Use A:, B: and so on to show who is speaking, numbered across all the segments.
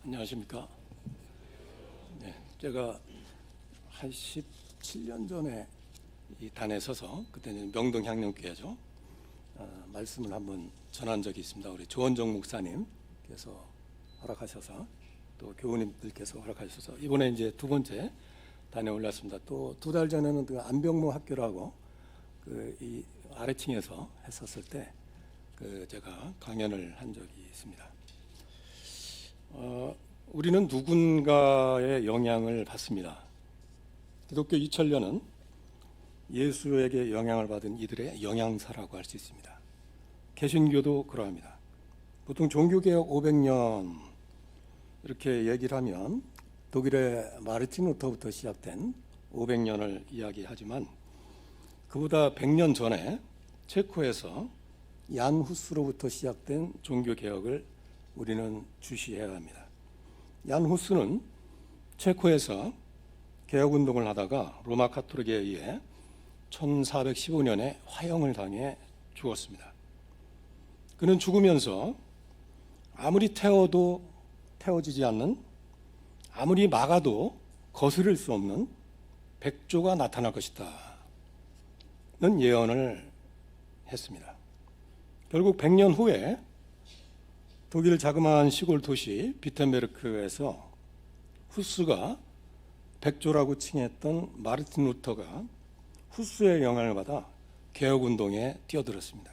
A: 안녕하십니까. 네, 제가 한 17년 전에 이 단에 서서, 그때는 명동 향령교회죠. 말씀을 한번 전한 적이 있습니다. 우리 조원정 목사님께서 허락하셔서, 또 교우님들께서 허락하셔서 이번에 이제 두 번째 단에 올랐습니다. 또 두 달 전에는 그 안병무 학교라고 이 아래층에서 했었을 때 제가 강연을 한 적이 있습니다. 우리는 누군가의 영향을 받습니다. 기독교 이천련은 예수에게 영향을 받은 이들의 영향사라고 할 수 있습니다. 개신교도 그러합니다. 보통 종교개혁 500년 이렇게 얘기를 하면 독일의 마르틴 루터부터 시작된 500년을 이야기하지만, 그보다 100년 전에 체코에서 얀 후스로부터 시작된 종교개혁을 우리는 주시해야 합니다. 얀 후스는 체코에서 개혁운동을 하다가 로마 카톨릭에 의해 1415년에 화형을 당해 죽었습니다. 그는 죽으면서 아무리 태워도 태워지지 않는, 아무리 막아도 거스를 수 없는 백조가 나타날 것이다 는 예언을 했습니다. 결국 100년 후에 독일 자그마한 시골 도시 비텐베르크에서 후스가 백조라고 칭했던 마르틴 루터가 후스의 영향을 받아 개혁운동에 뛰어들었습니다.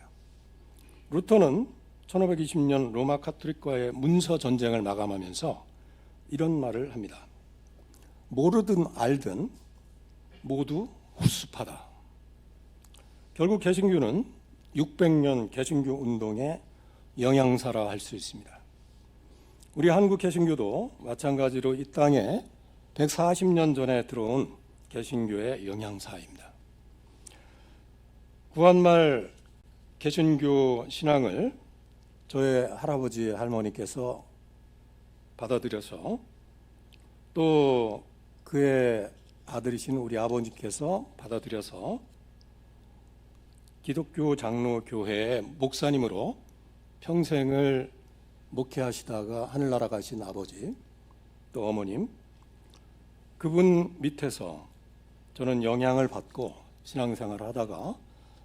A: 루터는 1520년 로마 카톨릭과의 문서 전쟁을 마감하면서 이런 말을 합니다. 모르든 알든 모두 후스파다. 결국 개신교는 600년 개신교 운동의 영향사라 할 수 있습니다. 우리 한국 개신교도 마찬가지로 이 땅에 140년 전에 들어온 개신교의 영향사입니다. 구한말 개신교 신앙을 저의 할아버지 할머니께서 받아들여서, 또 그의 아들이신 우리 아버지께서 받아들여서 기독교 장로교회의 목사님으로 평생을 목회하시다가 하늘나라 가신 아버지, 또 어머님, 그분 밑에서 저는 영향을 받고 신앙생활을 하다가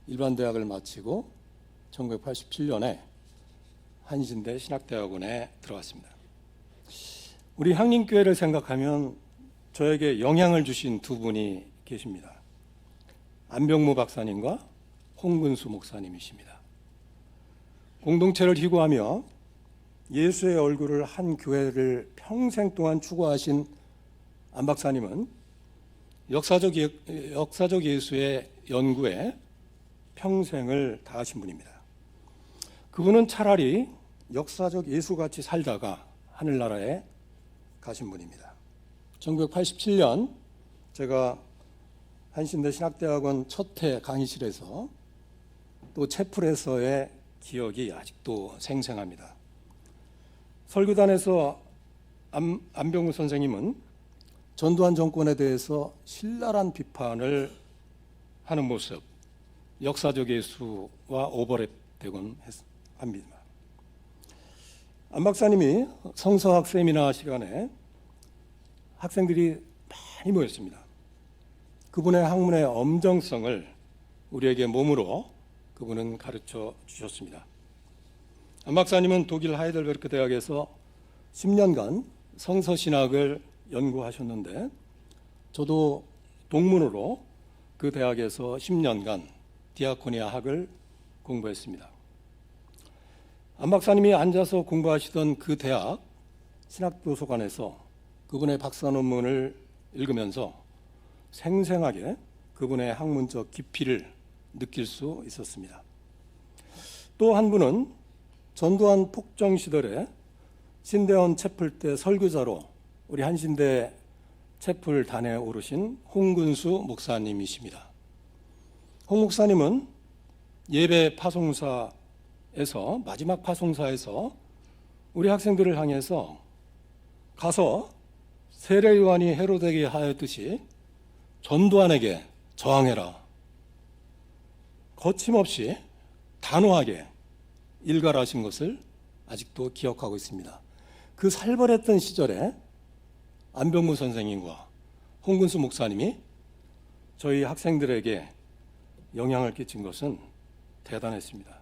A: 일반대학을 마치고 1987년에 한신대 신학대학원에 들어갔습니다. 우리 향림교회를 생각하면 저에게 영향을 주신 두 분이 계십니다. 안병무 박사님과 홍근수 목사님이십니다. 공동체를 희구하며 예수의 얼굴을 한 교회를 평생 동안 추구하신 안 박사님은 역사적 예수의 연구에 평생을 다하신 분입니다. 그분은 차라리 역사적 예수같이 살다가 하늘나라에 가신 분입니다. 1987년 제가 한신대 신학대학원 첫 해 강의실에서, 또 채플에서의 기억이 아직도 생생합니다. 설교단에서 안병무 선생님은 전두환 정권에 대해서 신랄한 비판을 하는 모습, 역사적 예수와 오버랩되곤 합니다. 안 박사님이 성서학 세미나 시간에 학생들이 많이 모였습니다. 그분의 학문의 엄정성을 우리에게 몸으로 그분은 가르쳐 주셨습니다. 안 박사님은 독일 하이델베르크 대학에서 10년간 성서신학을 연구하셨는데, 저도 동문으로 그 대학에서 10년간 디아코니아 학을 공부했습니다. 안 박사님이 앉아서 공부하시던 그 대학 신학도서관에서 그분의 박사 논문을 읽으면서 생생하게 그분의 학문적 깊이를 느낄 수 있었습니다. 또 한 분은 전두환 폭정 시절에 신대원 채플 때 설교자로 우리 한신대 채플 단에 오르신 홍근수 목사님이십니다. 홍 목사님은 예배 파송사에서, 마지막 파송사에서 우리 학생들을 향해서 가서 세례 요한이 헤로데에게 하였듯이 전두환에게 저항해라, 거침없이 단호하게 일갈하신 것을 아직도 기억하고 있습니다. 그 살벌했던 시절에 안병무 선생님과 홍근수 목사님이 저희 학생들에게 영향을 끼친 것은 대단했습니다.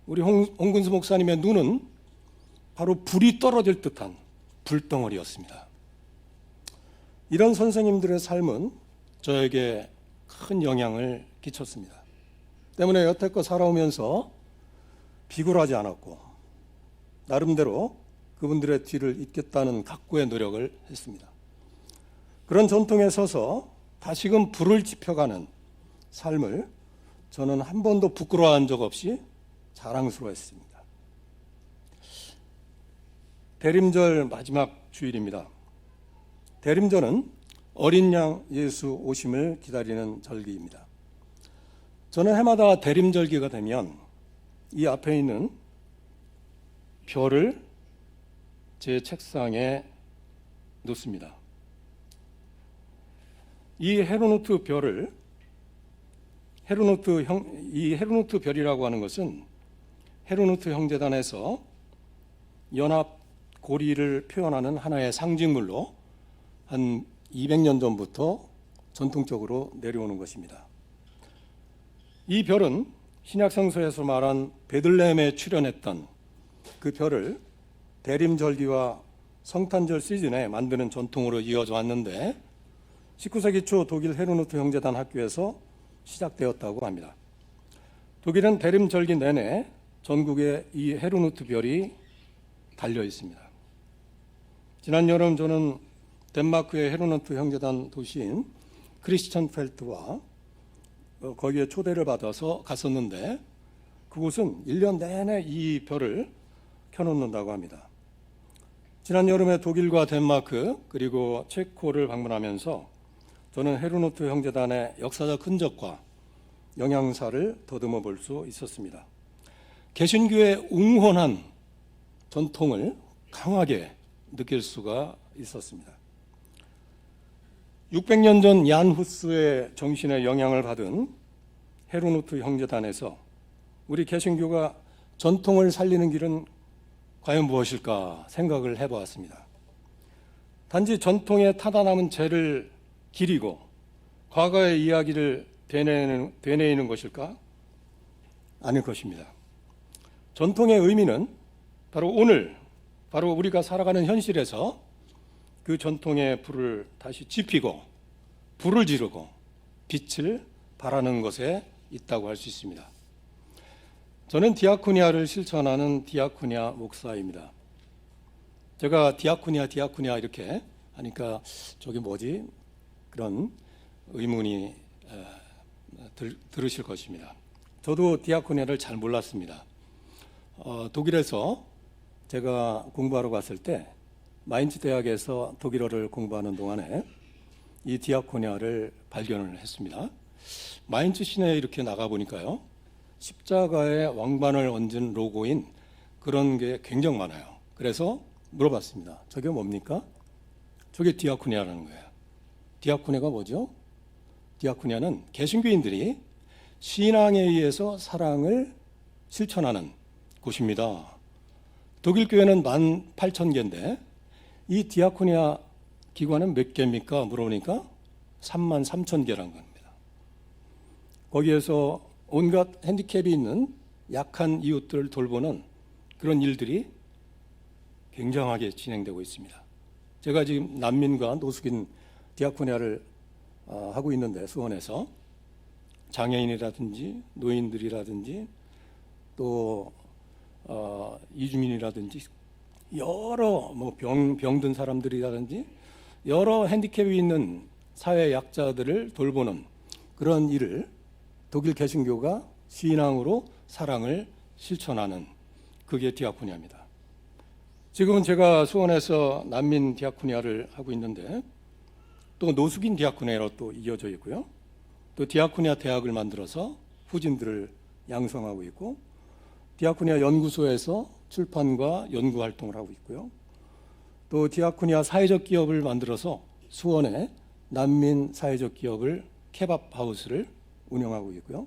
A: 우리 홍근수 목사님의 눈은 바로 불이 떨어질 듯한 불덩어리였습니다. 이런 선생님들의 삶은 저에게 큰 영향을 끼쳤습니다. 때문에 여태껏 살아오면서 비굴하지 않았고 나름대로 그분들의 뒤를 잇겠다는 각고의 노력을 했습니다. 그런 전통에 서서 다시금 불을 지펴가는 삶을 저는 한 번도 부끄러워한 적 없이 자랑스러워했습니다. 대림절 마지막 주일입니다. 대림절은 어린 양 예수 오심을 기다리는 절기입니다. 저는 해마다 대림절기가 되면 이 앞에 있는 별을 제 책상에 놓습니다. 이 헤르노트 별을 헤르노트 별이라고 하는 것은 헤르노트 형제단에서 연합 고리를 표현하는 하나의 상징물로 한 200년 전부터 전통적으로 내려오는 것입니다. 이 별은 신약성서에서 말한 베들레헴에 출현했던 그 별을 대림절기와 성탄절 시즌에 만드는 전통으로 이어져 왔는데 19세기 초 독일 헤르노트 형제단 학교에서 시작되었다고 합니다. 독일은 대림절기 내내 전국에 이 헤르노트 별이 달려 있습니다. 지난 여름 저는 덴마크의 헤르노트 형제단 도시인 크리스천펠트와 거기에 초대를 받아서 갔었는데 그곳은 1년 내내 이 별을 켜놓는다고 합니다. 지난 여름에 독일과 덴마크 그리고 체코를 방문하면서 저는 헤르노트 형제단의 역사적 흔적과 영향사를 더듬어 볼 수 있었습니다. 개신교의 웅혼한 전통을 강하게 느낄 수가 있었습니다. 600년 전 얀 후스의 정신에 영향을 받은 헤르노트 형제단에서 우리 개신교가 전통을 살리는 길은 과연 무엇일까 생각을 해보았습니다. 단지 전통에 타다 남은 죄를 기리고 과거의 이야기를 되뇌이는 것일까? 아닐 것입니다. 전통의 의미는 바로 오늘, 바로 우리가 살아가는 현실에서 그 전통의 불을 다시 지피고 불을 지르고 빛을 발하는 것에 있다고 할 수 있습니다. 저는 디아코니아를 실천하는 디아코니아 목사입니다. 제가 디아코니아 이렇게 하니까 저게 뭐지? 그런 의문이 들으실 것입니다. 저도 디아코니아를 잘 몰랐습니다. 독일에서 제가 공부하러 갔을 때 마인츠 대학에서 독일어를 공부하는 동안에 이 디아코니아를 발견을 했습니다. 마인츠 시내에 이렇게 나가보니까요, 십자가에 왕관을 얹은 로고인 그런 게 굉장히 많아요. 그래서 물어봤습니다. 저게 뭡니까? 저게 디아코니아라는 거예요. 디아코니아가 뭐죠? 디아코니아는 개신교인들이 신앙에 의해서 사랑을 실천하는 곳입니다. 독일 교회는 18,000개인데 이 디아코니아 기관은 몇 개입니까? 물어보니까 33,000개라는 겁니다. 거기에서 온갖 핸디캡이 있는 약한 이웃들을 돌보는 그런 일들이 굉장하게 진행되고 있습니다. 제가 지금 난민과 노숙인 디아코니아를 하고 있는데 수원에서 장애인이라든지 노인들이라든지 또 이주민이라든지 여러 병든 사람들이라든지 여러 핸디캡이 있는 사회 약자들을 돌보는 그런 일을 독일 개신교가 신앙으로 사랑을 실천하는 그게 디아코니아입니다. 지금은 제가 수원에서 난민 디아코니아를 하고 있는데 또 노숙인 디아코니아로 또 이어져 있고요. 또 디아코니아 대학을 만들어서 후진들을 양성하고 있고 디아코니아 연구소에서 출판과 연구 활동을 하고 있고요. 또 디아코니아 사회적 기업을 만들어서 수원에 난민 사회적 기업을 케밥하우스를 운영하고 있고요.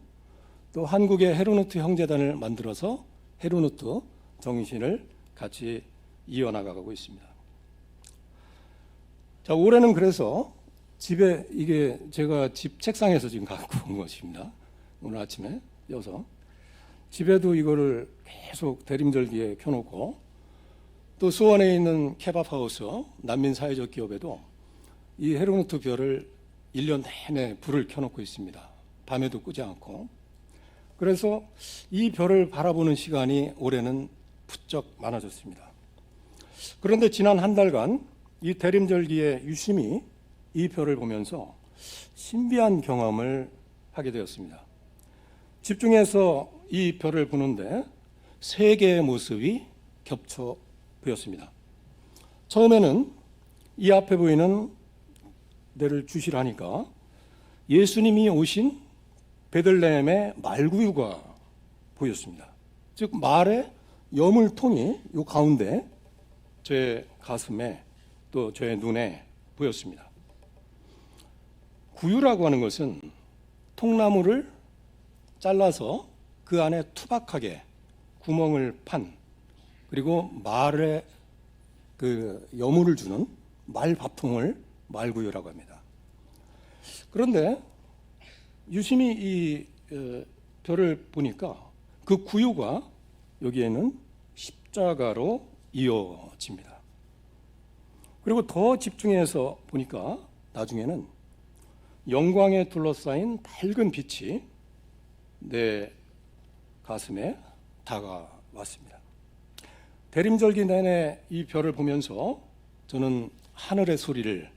A: 또 한국의 헤르노트 형제단을 만들어서 헤르노트 정신을 같이 이어나가고 있습니다. 자, 올해는 그래서 집에, 이게 제가 집 책상에서 지금 갖고 온 것입니다. 오늘 아침에 띄어서 집에도 이거를 계속 대림절기에 켜놓고, 또 수원에 있는 케밥하우스 난민 사회적 기업에도 이 헤르노트 별을 1년 내내 불을 켜놓고 있습니다. 밤에도 끄지 않고. 그래서 이 별을 바라보는 시간이 올해는 부쩍 많아졌습니다. 그런데 지난 한 달간 이 대림절기에 유심히 이 별을 보면서 신비한 경험을 하게 되었습니다. 집중해서 이 별을 보는데 세 개의 모습이 겹쳐 보였습니다. 처음에는 이 앞에 보이는 데를 주시라니까 예수님이 오신 베들레헴의 말구유가 보였습니다. 즉 말의 여물통이 이 가운데 제 가슴에 또 제 눈에 보였습니다. 구유라고 하는 것은 통나무를 잘라서 그 안에 투박하게 구멍을 판, 그리고 말에 그 여물을 주는 말밥통을 말구유라고 합니다. 그런데 유심히 이 별을 보니까 그 구유가 여기에는 십자가로 이어집니다. 그리고 더 집중해서 보니까 나중에는 영광에 둘러싸인 밝은 빛이 내 가슴에 다가왔습니다. 대림절기 내내 이 별을 보면서 저는 하늘의 소리를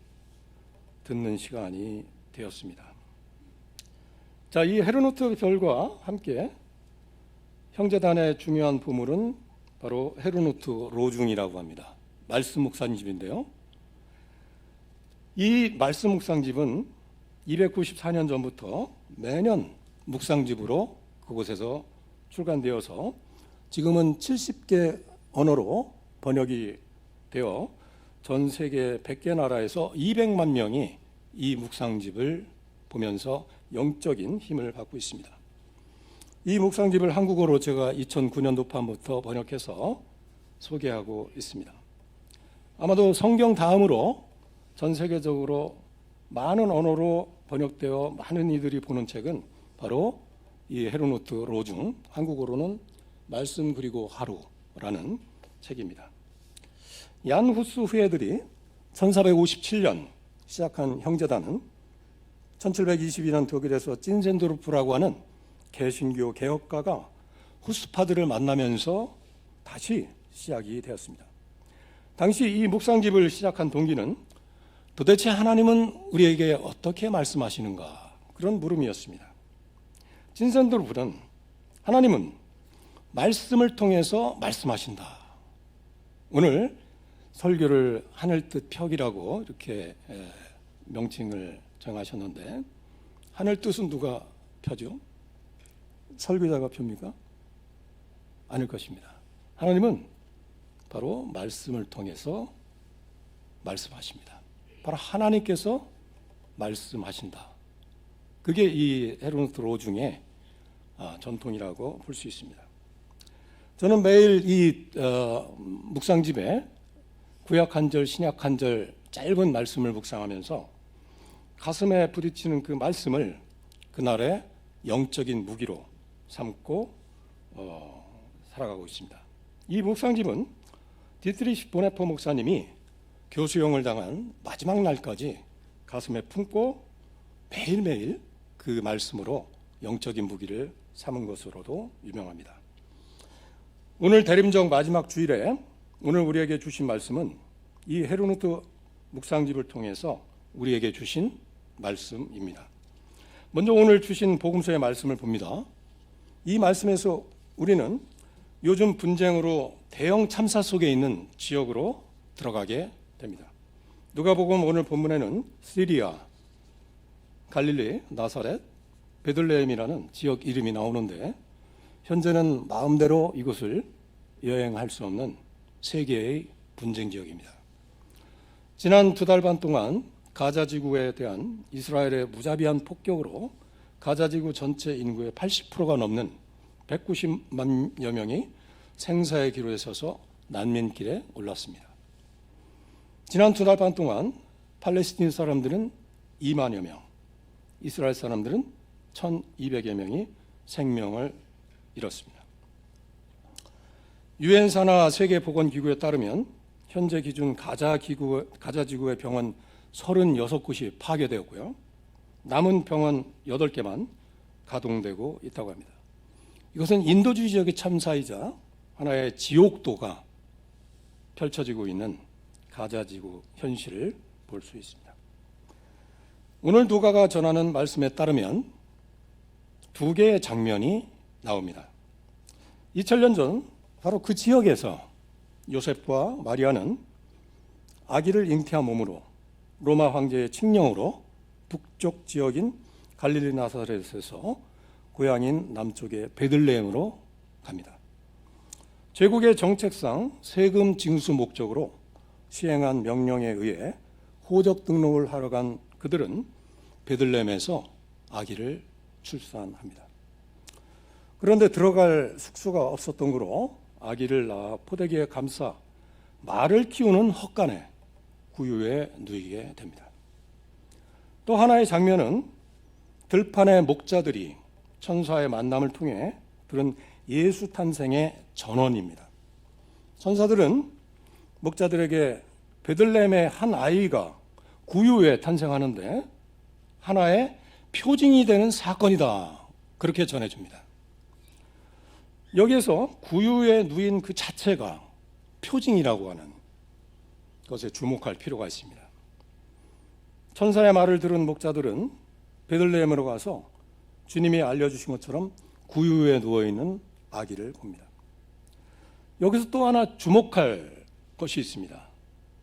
A: 듣는 시간이 되었습니다. 자, 이 헤르노트 별과 함께 형제단의 중요한 보물은 바로 헤르노트 로중이라고 합니다. 말씀 묵상집인데요. 이 말씀 묵상집은 294년 전부터 매년 묵상집으로 그곳에서 출간되어서 지금은 70개 언어로 번역이 되어 전 세계 100개 나라에서 200만 명이 이 묵상집을 보면서 영적인 힘을 받고 있습니다. 이 묵상집을 한국어로 제가 2009년도판부터 번역해서 소개하고 있습니다. 아마도 성경 다음으로 전 세계적으로 많은 언어로 번역되어 많은 이들이 보는 책은 바로 이 헤르노트 로중, 한국어로는 말씀 그리고 하루라는 책입니다. 얀 후스 후예들이 1457년 시작한 형제단은 1722년 독일에서 찐젠도르프라고 하는 개신교 개혁가가 후스파들을 만나면서 다시 시작이 되었습니다. 당시 이 묵상집을 시작한 동기는 도대체 하나님은 우리에게 어떻게 말씀하시는가, 그런 물음이었습니다. 찐젠도르프는 하나님은 말씀을 통해서 말씀하신다. 오늘 설교를 하늘뜻 펴기라고 이렇게 명칭을 정하셨는데, 하늘뜻은 누가 펴죠? 설교자가 펴입니까? 아닐 것입니다. 하나님은 바로 말씀을 통해서 말씀하십니다. 바로 하나님께서 말씀하신다. 그게 이 헤르노트 로중의 전통이라고 볼 수 있습니다. 저는 매일 이 묵상집에 구약 한 절, 신약 한 절 짧은 말씀을 묵상하면서 가슴에 부딪히는 그 말씀을 그날의 영적인 무기로 삼고 살아가고 있습니다. 이 묵상집은 디트리히 보네퍼 목사님이 교수형을 당한 마지막 날까지 가슴에 품고 매일매일 그 말씀으로 영적인 무기를 삼은 것으로도 유명합니다. 오늘 대림절 마지막 주일에 오늘 우리에게 주신 말씀은 이 헤르노트 묵상집을 통해서 우리에게 주신 말씀입니다. 먼저 오늘 주신 복음서의 말씀을 봅니다. 이 말씀에서 우리는 요즘 분쟁으로 대형 참사 속에 있는 지역으로 들어가게 됩니다. 누가복음 오늘 본문에는 시리아, 갈릴리, 나사렛, 베들레헴이라는 지역 이름이 나오는데, 현재는 마음대로 이곳을 여행할 수 없는 세계의 분쟁 지역입니다. 지난 2달 반 동안 가자 지구에 대한 이스라엘의 무자비한 폭격으로 가자 지구 전체 인구의 80%가 넘는 190만여 명이 생사의 기로에 서서 난민길에 올랐습니다. 지난 2달 반 동안 팔레스틴 사람들은 2만여 명, 이스라엘 사람들은 1,200여 명이 생명을 잃었습니다. 유엔사나 세계보건기구에 따르면 현재 기준 가자 지구의 병원 36곳이 파괴되었고요. 남은 병원 8개만 가동되고 있다고 합니다. 이것은 인도주의 지역의 참사이자 하나의 지옥도가 펼쳐지고 있는 가자 지구 현실을 볼 수 있습니다. 오늘 누가가 전하는 말씀에 따르면 두 개의 장면이 나옵니다. 2000년 전 바로 그 지역에서 요셉과 마리아는 아기를 잉태한 몸으로 로마 황제의 칙령으로 북쪽 지역인 갈릴리 나사렛에서 고향인 남쪽의 베들레헴으로 갑니다. 제국의 정책상 세금 징수 목적으로 시행한 명령에 의해 호적 등록을 하러 간 그들은 베들레헴에서 아기를 출산합니다. 그런데 들어갈 숙소가 없었던 거로 아기를 낳아 포대기에 감싸 말을 키우는 헛간에 구유에 누이게 됩니다. 또 하나의 장면은 들판의 목자들이 천사의 만남을 통해 들은 예수 탄생의 전언입니다. 천사들은 목자들에게 베들레헴의 한 아이가 구유에 탄생하는데 하나의 표징이 되는 사건이다, 그렇게 전해줍니다. 여기에서 구유에 누인 그 자체가 표징이라고 하는 것에 주목할 필요가 있습니다. 천사의 말을 들은 목자들은 베들레헴으로 가서 주님이 알려주신 것처럼 구유에 누워있는 아기를 봅니다. 여기서 또 하나 주목할 것이 있습니다.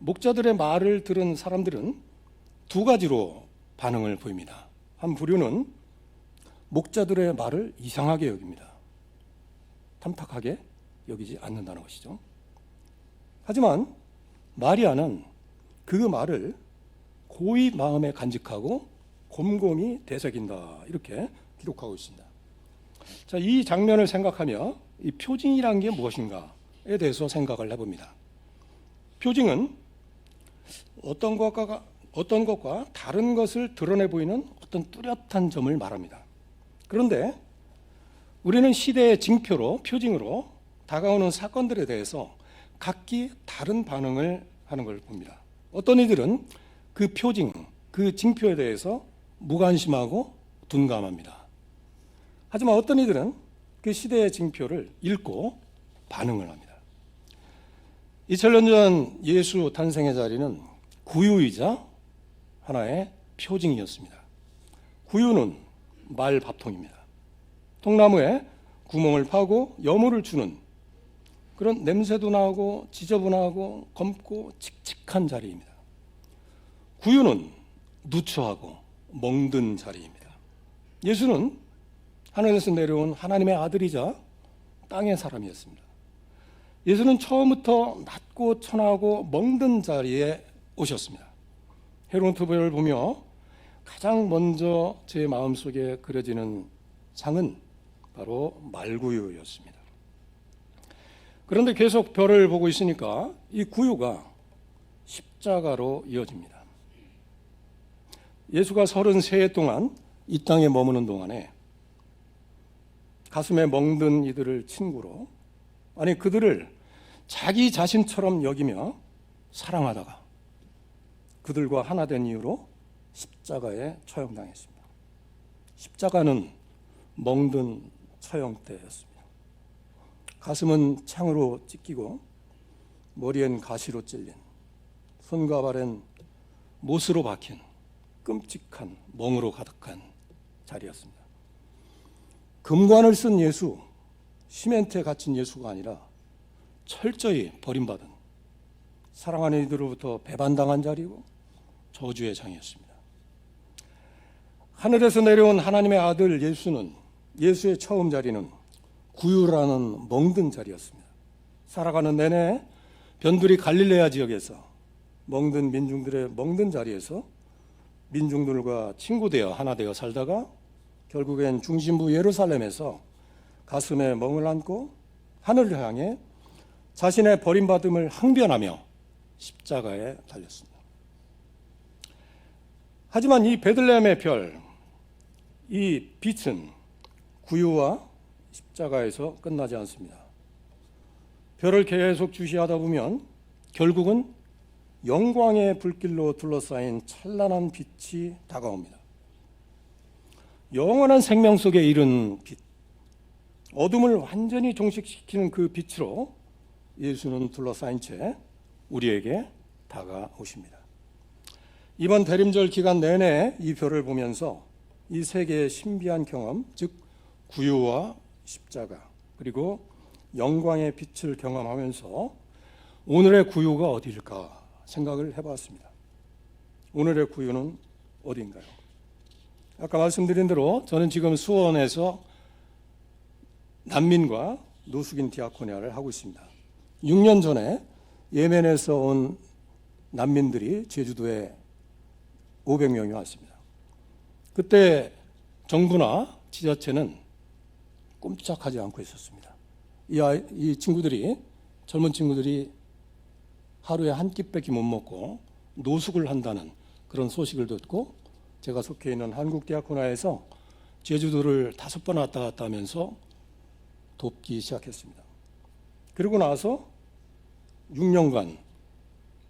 A: 목자들의 말을 들은 사람들은 두 가지로 반응을 보입니다. 한 부류는 목자들의 말을 이상하게 여깁니다. 탐탁하게 여기지 않는다는 것이죠. 하지만 마리아는 그 말을 고이 마음에 간직하고 곰곰이 되새긴다, 이렇게 기록하고 있습니다. 자, 이 장면을 생각하며 이 표징이란 게 무엇인가에 대해서 생각을 해봅니다. 표징은 어떤 것과 다른 것을 드러내 보이는 어떤 뚜렷한 점을 말합니다. 그런데 우리는 시대의 징표로, 표징으로 다가오는 사건들에 대해서 각기 다른 반응을 하는 걸 봅니다. 어떤 이들은 그 표징, 그 징표에 대해서 무관심하고 둔감합니다. 하지만 어떤 이들은 그 시대의 징표를 읽고 반응을 합니다. 2000년 전 예수 탄생의 자리는 구유이자 하나의 표징이었습니다. 구유는 말 밥통입니다. 통나무에 구멍을 파고 여물을 주는 그런 냄새도 나고 지저분하고 검고 칙칙한 자리입니다. 구유는 누추하고 멍든 자리입니다. 예수는 하늘에서 내려온 하나님의 아들이자 땅의 사람이었습니다. 예수는 처음부터 낮고 천하고 멍든 자리에 오셨습니다. 헤롯트별을 보며 가장 먼저 제 마음속에 그려지는 상은 바로 말구유였습니다. 그런데 계속 별을 보고 있으니까 이 구유가 십자가로 이어집니다. 예수가 33해 동안 이 땅에 머무는 동안에 가슴에 멍든 이들을 친구로, 아니 그들을 자기 자신처럼 여기며 사랑하다가 그들과 하나 된 이유로 십자가에 처형당했습니다. 십자가는 멍든 처형대였습니다. 가슴은 창으로 찢기고 머리엔 가시로 찔린, 손과 발엔 못으로 박힌 끔찍한 멍으로 가득한 자리였습니다. 금관을 쓴 예수, 시멘트에 갇힌 예수가 아니라 철저히 버림받은, 사랑하는 이들로부터 배반당한 자리고 저주의 장이었습니다. 하늘에서 내려온 하나님의 아들 예수는, 예수의 처음 자리는 구유라는 멍든 자리였습니다. 살아가는 내내 변두리 갈릴레아 지역에서 멍든 민중들의 멍든 자리에서 민중들과 친구되어 하나 되어 살다가 결국엔 중심부 예루살렘에서 가슴에 멍을 안고 하늘을 향해 자신의 버림받음을 항변하며 십자가에 달렸습니다. 하지만 이 베들레헴의 별, 이 빛은 구유와 십자가에서 끝나지 않습니다. 별을 계속 주시하다 보면 결국은 영광의 불길로 둘러싸인 찬란한 빛이 다가옵니다. 영원한 생명 속에 이른 빛, 어둠을 완전히 종식시키는 그 빛으로 예수는 둘러싸인 채 우리에게 다가오십니다. 이번 대림절 기간 내내 이 별을 보면서 이 세계의 신비한 경험, 즉 구유와 십자가 그리고 영광의 빛을 경험하면서 오늘의 구유가 어디일까 생각을 해봤습니다. 오늘의 구유는 어디인가요? 아까 말씀드린 대로 저는 지금 수원에서 난민과 노숙인 디아코니아를 하고 있습니다. 6년 전에 예멘에서 온 난민들이 제주도에 500명이 왔습니다. 그때 정부나 지자체는 꼼짝하지 않고 있었습니다. 이 친구들이, 젊은 친구들이 하루에 한 끼밖에 못 먹고 노숙을 한다는 그런 소식을 듣고 제가 속해 있는 한국디아코나에서 제주도를 5번 왔다 갔다 하면서 돕기 시작했습니다. 그리고 나서 6년간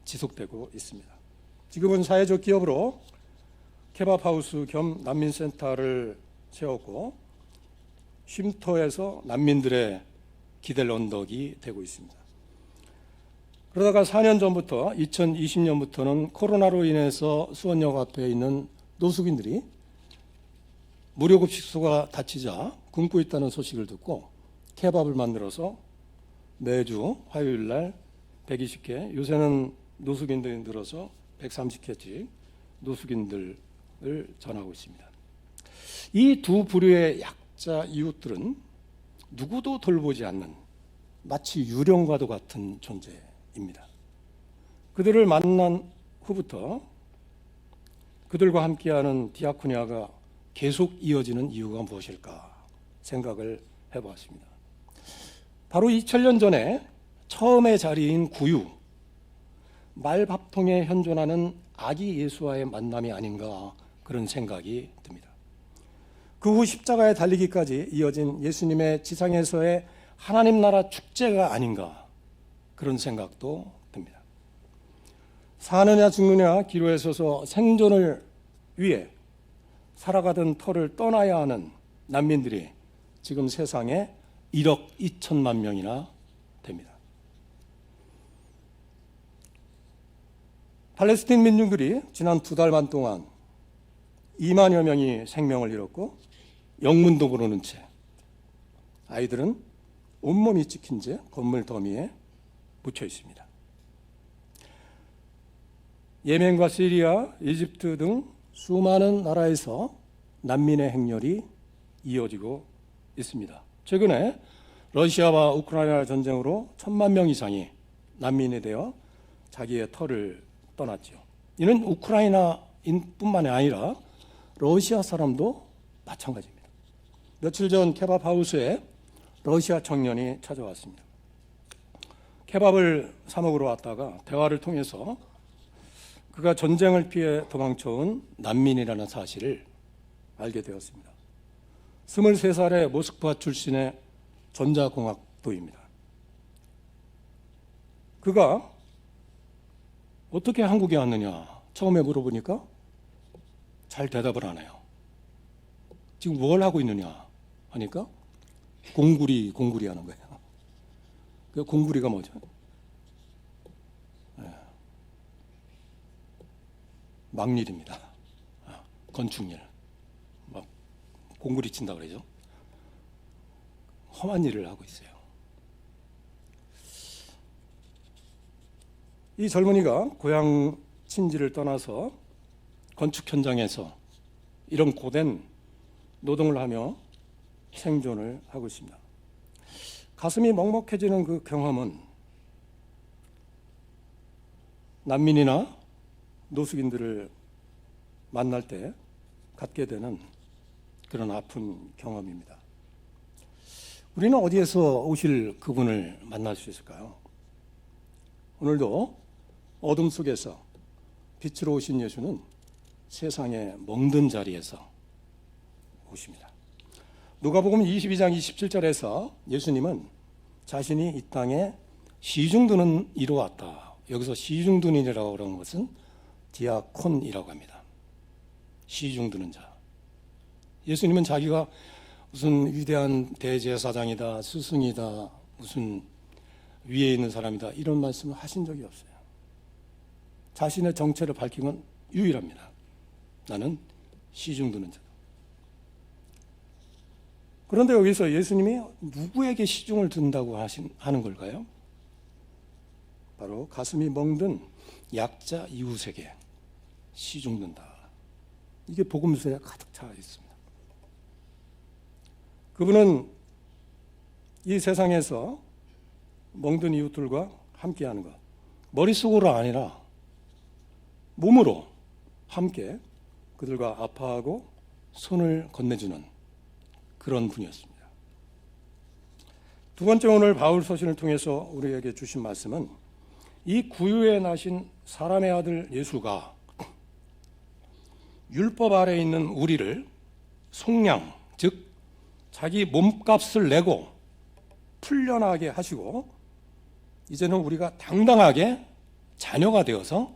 A: 지속되고 있습니다. 지금은 사회적 기업으로 케밥하우스 겸 난민센터를 세웠고 쉼터에서 난민들의 기댈 언덕이 되고 있습니다. 그러다가 4년 전부터 2020년부터는 코로나로 인해서 수원역 앞에 있는 노숙인들이 무료급식소가 닫히자 굶고 있다는 소식을 듣고 케밥을 만들어서 매주 화요일 날 120개, 요새는 노숙인들이 늘어서 130개씩 노숙인들을 전하고 있습니다. 이 두 부류의 약자 이웃들은 누구도 돌보지 않는 마치 유령과도 같은 존재입니다. 그들을 만난 후부터 그들과 함께하는 디아코니아가 계속 이어지는 이유가 무엇일까 생각을 해보았습니다. 바로 2000년 전에 처음의 자리인 구유, 말밥통에 현존하는 아기 예수와의 만남이 아닌가 그런 생각이 듭니다. 그 후 십자가에 달리기까지 이어진 예수님의 지상에서의 하나님 나라 축제가 아닌가 그런 생각도 듭니다. 사느냐 죽느냐 기로에 서서 생존을 위해 살아가던 터를 떠나야 하는 난민들이 지금 세상에 1억 2천만 명이나 됩니다. 팔레스틴 민중들이 지난 2달 반 동안 2만여 명이 생명을 잃었고 영문도 모르는 채 아이들은 온몸이 찍힌 채 건물 더미에 묻혀 있습니다. 예멘과 시리아, 이집트 등 수많은 나라에서 난민의 행렬이 이어지고 있습니다. 최근에 러시아와 우크라이나 전쟁으로 1,000만 명 이상이 난민이 되어 자기의 터를 떠났죠. 이는 우크라이나인뿐만이 아니라 러시아 사람도 마찬가지입니다. 며칠 전 케밥 하우스에 러시아 청년이 찾아왔습니다. 케밥을 사 먹으러 왔다가 대화를 통해서 그가 전쟁을 피해 도망쳐온 난민이라는 사실을 알게 되었습니다. 23살의 모스크바 출신의 전자공학도입니다. 그가 어떻게 한국에 왔느냐 처음에 물어보니까 잘 대답을 안 해요. 지금 뭘 하고 있느냐 하니까 공구리 하는 거예요. 그 공구리가 뭐죠? 막일입니다. 건축일. 막 공구리 친다 그러죠. 험한 일을 하고 있어요. 이 젊은이가 고향 친지를 떠나서 건축 현장에서 이런 고된 노동을 하며 생존을 하고 있습니다. 가슴이 먹먹해지는 그 경험은 난민이나 노숙인들을 만날 때 갖게 되는 그런 아픈 경험입니다. 우리는 어디에서 오실 그분을 만날 수 있을까요? 오늘도 어둠 속에서 빛으로 오신 예수는 세상의 멍든 자리에서 오십니다. 누가복음 22장 27절에서 예수님은 자신이 이 땅에 시중드는 이로 왔다. 여기서 시중드는이라고 그러는 것은 디아콘이라고 합니다. 시중드는 자. 예수님은 자기가 무슨 위대한 대제사장이다, 스승이다, 무슨 위에 있는 사람이다 이런 말씀을 하신 적이 없어요. 자신의 정체를 밝힌 건 유일합니다. 나는 시중드는 자다. 그런데 여기서 예수님이 누구에게 시중을 든다고 하는 걸까요? 바로 가슴이 멍든 약자 이웃에게 시중든다. 이게 복음서에 가득 차 있습니다. 그분은 이 세상에서 멍든 이웃들과 함께하는 것, 머릿속으로 아니라 몸으로 함께 그들과 아파하고 손을 건네주는 그런 분이었습니다. 두 번째, 오늘 바울 서신을 통해서 우리에게 주신 말씀은 이 구유에 나신 사람의 아들 예수가 율법 아래에 있는 우리를 속량, 즉 자기 몸값을 내고 풀려나게 하시고 이제는 우리가 당당하게 자녀가 되어서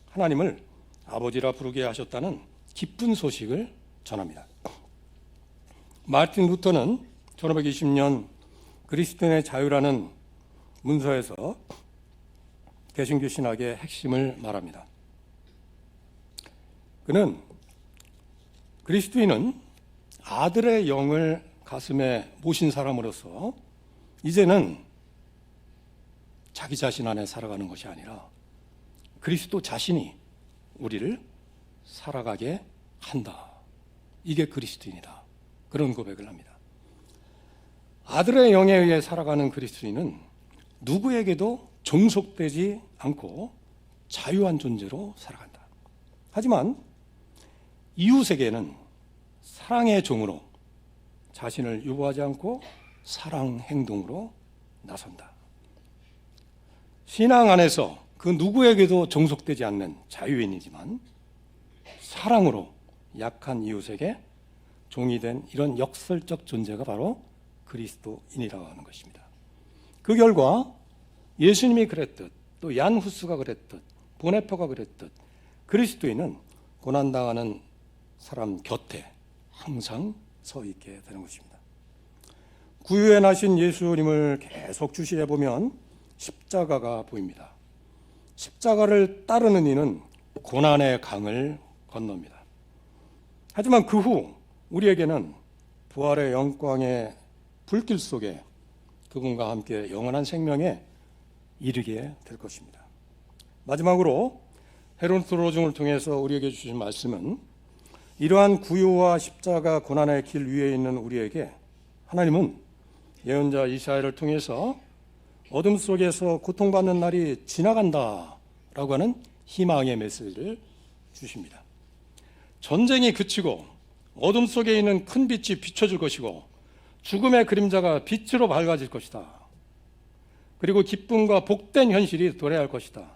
A: 하나님을 아버지라 부르게 하셨다는 기쁜 소식을 전합니다. 마르틴 루터는 1520년 그리스도인의 자유라는 문서에서 개신교 신학의 핵심을 말합니다. 그는 그리스도인은 아들의 영을 가슴에 모신 사람으로서 이제는 자기 자신 안에 살아가는 것이 아니라 그리스도 자신이 우리를 살아가게 한다. 이게 그리스도인이다. 그런 고백을 합니다. 아들의 영에 의해 살아가는 그리스도인은 누구에게도 종속되지 않고 자유한 존재로 살아간다. 하지만 이웃에게는 사랑의 종으로 자신을 유보하지 않고 사랑 행동으로 나선다. 신앙 안에서 그 누구에게도 종속되지 않는 자유인이지만 사랑으로 약한 이웃에게 종이 된 이런 역설적 존재가 바로 그리스도인이라고 하는 것입니다. 그 결과 예수님이 그랬듯 또 얀 후스가 그랬듯 보네퍼가 그랬듯 그리스도인은 고난당하는 사람 곁에 항상 서 있게 되는 것입니다. 구유에 나신 예수님을 계속 주시해 보면 십자가가 보입니다. 십자가를 따르는 이는 고난의 강을 건넙니다. 하지만 그 후 우리에게는 부활의 영광의 불길 속에 그분과 함께 영원한 생명에 이르게 될 것입니다. 마지막으로 헤론토로중을 통해서 우리에게 주신 말씀은 이러한 구유와 십자가 고난의 길 위에 있는 우리에게 하나님은 예언자 이사야를 통해서 어둠 속에서 고통받는 날이 지나간다라고 하는 희망의 메시지를 주십니다. 전쟁이 그치고 어둠 속에 있는 큰 빛이 비춰줄 것이고 죽음의 그림자가 빛으로 밝아질 것이다. 그리고 기쁨과 복된 현실이 도래할 것이다.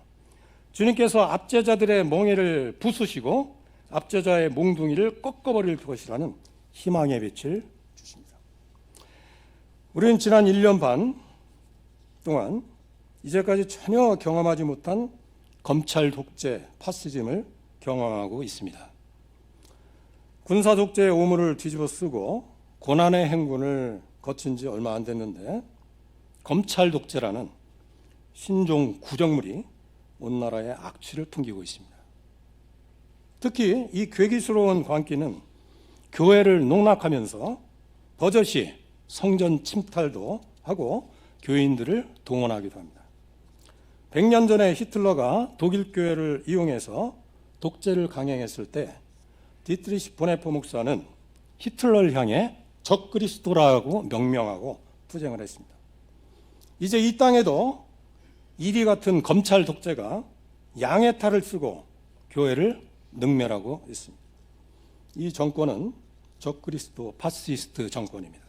A: 주님께서 압제자들의 멍에를 부수시고 압제자의 몽둥이를 꺾어버릴 것이라는 희망의 빛을 주십니다. 우리는 지난 1년 반 동안 이제까지 전혀 경험하지 못한 검찰 독재, 파시즘을 경험하고 있습니다. 군사 독재의 오물을 뒤집어 쓰고 고난의 행군을 거친 지 얼마 안 됐는데 검찰 독재라는 신종 구정물이 온 나라에 악취를 풍기고 있습니다. 특히 이 괴기스러운 광기는 교회를 농락하면서 버젓이 성전 침탈도 하고 교인들을 동원하기도 합니다. 100년 전에 히틀러가 독일 교회를 이용해서 독재를 강행했을 때 디트리시 보네퍼 목사는 히틀러를 향해 적그리스도라고 명명하고 투쟁을 했습니다. 이제 이 땅에도 이리 같은 검찰 독재가 양의 탈을 쓰고 교회를 능멸하고 있습니다. 이 정권은 적그리스도 파시스트 정권입니다.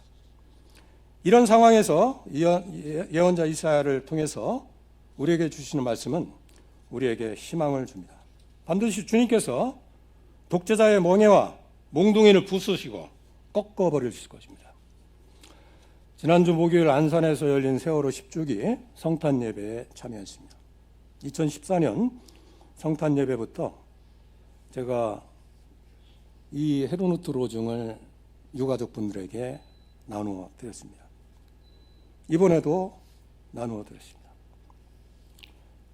A: 이런 상황에서 예언자 이사야를 통해서 우리에게 주시는 말씀은 우리에게 희망을 줍니다. 반드시 주님께서 독재자의 멍에와 몽둥이를 부수시고 꺾어버리실 것입니다. 지난주 목요일 안산에서 열린 세월호 10주기 성탄 예배에 참여했습니다. 2014년 성탄 예배부터 제가 이 헤르누트 로중을 유가족분들에게 나누어 드렸습니다. 이번에도 나누어 드렸습니다.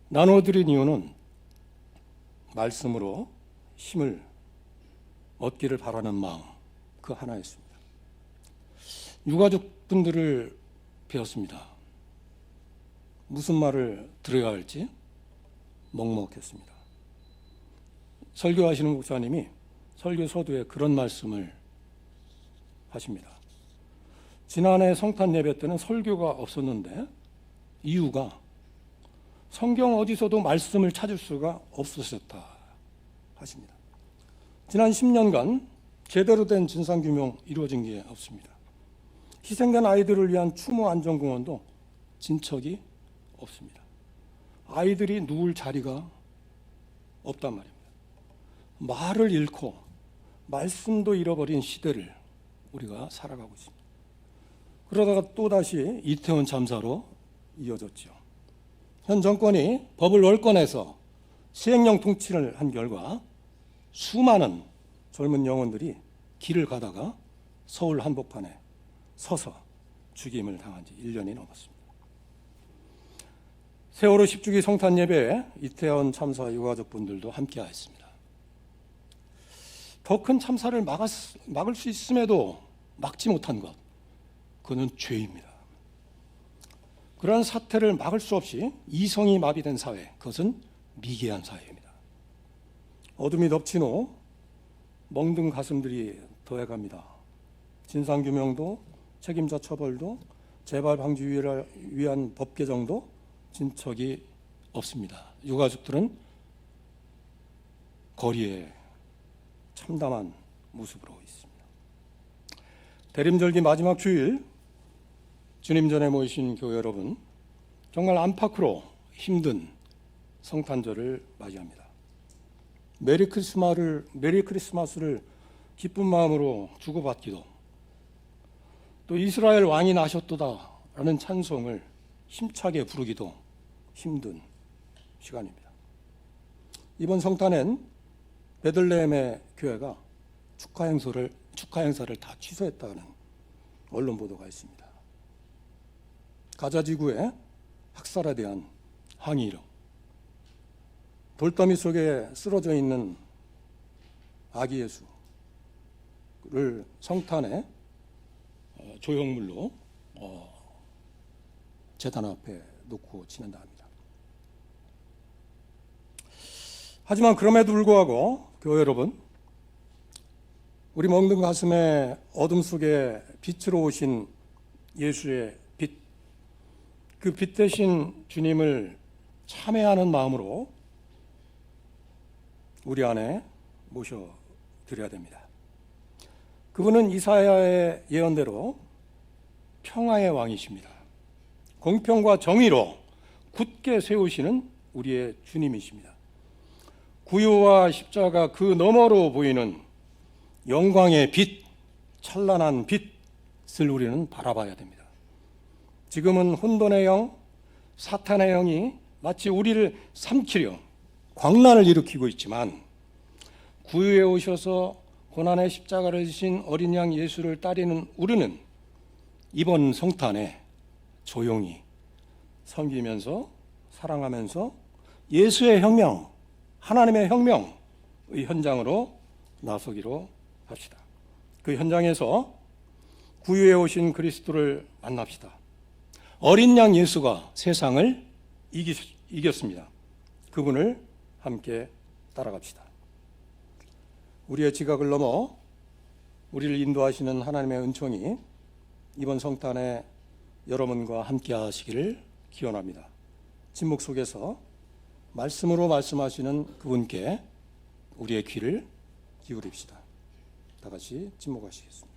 A: 나누어 드린 이유는 말씀으로 힘을 얻기를 바라는 마음 그 하나였습니다. 유가족분들을 배웠습니다. 무슨 말을 들어야 할지 먹먹했습니다. 설교하시는 목사님이 설교 서두에 그런 말씀을 하십니다. 지난해 성탄 예배 때는 설교가 없었는데 이유가 성경 어디서도 말씀을 찾을 수가 없으셨다 하십니다. 지난 10년간 제대로 된 진상규명 이루어진 게 없습니다. 희생된 아이들을 위한 추모 안전공원도 진척이 없습니다. 아이들이 누울 자리가 없단 말입니다. 말을 잃고 말씀도 잃어버린 시대를 우리가 살아가고 있습니다. 그러다가 또다시 이태원 참사로 이어졌죠. 현 정권이 법을 월권해서 시행령 통치를 한 결과 수많은 젊은 영혼들이 길을 가다가 서울 한복판에 서서 죽임을 당한 지 1년이 넘었습니다. 세월호 10주기 성탄 예배에 이태원 참사 유가족분들도 함께하였습니다. 더 큰 참사를 막을 수 있음에도 막지 못한 것, 그는 죄입니다. 그러한 사태를 막을 수 없이 이성이 마비된 사회, 그것은 미개한 사회입니다. 어둠이 덮친 후 멍든 가슴들이 더해갑니다. 진상규명도 책임자 처벌도 재발 방지를 위한 법 개정도 진척이 없습니다. 유가족들은 거리에 참담한 모습으로 있습니다. 대림절기 마지막 주일 주님 전에 모이신 교회 여러분, 정말 안팎으로 힘든 성탄절을 맞이합니다. 메리 크리스마스를 기쁜 마음으로 주고받기도, 또 이스라엘 왕이 나셨도다라는 찬송을 힘차게 부르기도 힘든 시간입니다. 이번 성탄엔 베들레헴의 교회가 축하 행사를 다 취소했다는 언론 보도가 있습니다. 가자 지구의 학살에 대한 항의로 돌더미 속에 쓰러져 있는 아기 예수를 성탄에 조형물로 제단 앞에 놓고 지낸다 합니다. 하지만 그럼에도 불구하고 교회 여러분, 우리 멍든 가슴에 어둠 속에 빛으로 오신 예수의 빛, 그 빛 대신 주님을 참회하는 마음으로 우리 안에 모셔드려야 됩니다. 그분은 이사야의 예언대로 평화의 왕이십니다. 공평과 정의로 굳게 세우시는 우리의 주님이십니다. 구유와 십자가 그 너머로 보이는 영광의 빛, 찬란한 빛을 우리는 바라봐야 됩니다. 지금은 혼돈의 영, 사탄의 영이 마치 우리를 삼키려 광란을 일으키고 있지만, 구유에 오셔서 고난의 십자가를 지신 어린 양 예수를 따르는 우리는 이번 성탄에 조용히 섬기면서 사랑하면서 예수의 혁명, 하나님의 혁명의 현장으로 나서기로 합시다. 그 현장에서 구유에 오신 그리스도를 만납시다. 어린 양 예수가 세상을 이겼습니다. 그분을 함께 따라갑시다. 우리의 지각을 넘어 우리를 인도하시는 하나님의 은총이 이번 성탄에 여러분과 함께 하시기를 기원합니다. 침묵 속에서 말씀으로 말씀하시는 그분께 우리의 귀를 기울입시다. 다 같이 침묵하시겠습니다.